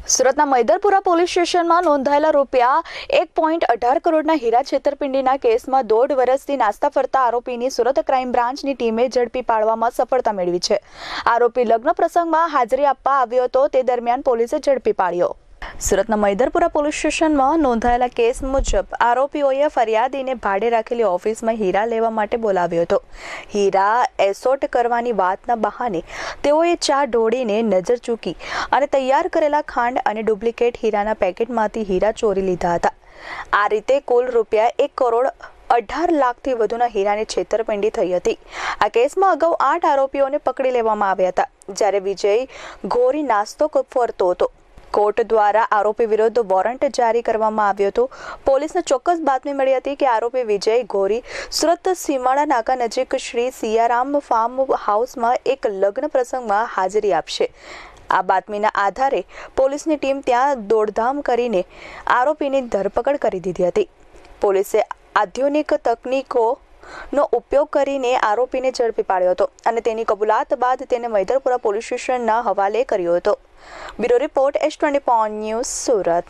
સુરતના મૈદરપુરા પોલીસ સ્ટેશનમાં નોંધાયેલા રૂપિયા 1.18 કરોડના હીરા છેતરપિંડીના કેસમાં 1.5 વર્ષથી નાસ્તા ફરતા આરોપીની સુરત ક્રાઇમ બ્રાન્ચની ટીમે ઝડપી પાડવામાં સફળતા મેળવી છે। આરોપી લગ્ન પ્રસંગમાં હાજરી આપવા આવ્યો હતો તે દરમિયાન પોલીસે ઝડપી પાડ્યો। સુરતના મૈદરપુરા પોલીસ સ્ટેશનમાં નોંધાયેલા કેસ મુજબ આરોપીઓએ ફરિયાદીને ભાડે રાખેલી ઓફિસમાં હીરા લેવા માટે બોલાવ્યો હતો। હીરા એસોર્ટ કરવાની વાતના બહાને તેઓએ ચા ઢોળીને નજર ચૂકી અને તૈયાર કરેલા ખાંડ અને ડુપ્લિકેટ હીરાના પેકેટમાંથી હીરા ચોરી લીધા હતા। આ રીતે કુલ રૂપિયા 1.18 લાખથી વધુના હીરાની છેતરપિંડી થઈ હતી। આ કેસમાં અગાઉ 8 આરોપીઓને પકડી લેવામાં આવ્યા હતા, જ્યારે વિજય ઘોરી નાસ્તો ફરતો હતો। કોર્ટ દ્વારા આરોપી વિરુદ્ધ વોરંટ જારી કરવામાં આવ્યો હતો। પોલીસને ચોક્કસ બાતમી મળી હતી કે આરોપી વિજય ઘોરી સુરત સીમાડા નાકા નજીક શ્રી સિયારામ ફાર્મ હાઉસમાં એક લગ્ન પ્રસંગમાં હાજરી આપશે। આ બાતમીના આધારે પોલીસની ટીમ ત્યાં દોડધામ કરીને આરોપીની ધરપકડ કરી દીધી હતી। પોલીસે આધુનિક તકનીકોનો ઉપયોગ કરીને આરોપીને ઝડપી પાડ્યો હતો અને તેની કબૂલાત બાદ તેને મૈદરપુરા પોલીસ સ્ટેશનના હવાલે કર્યો હતો। Bureau report S24 news Surat.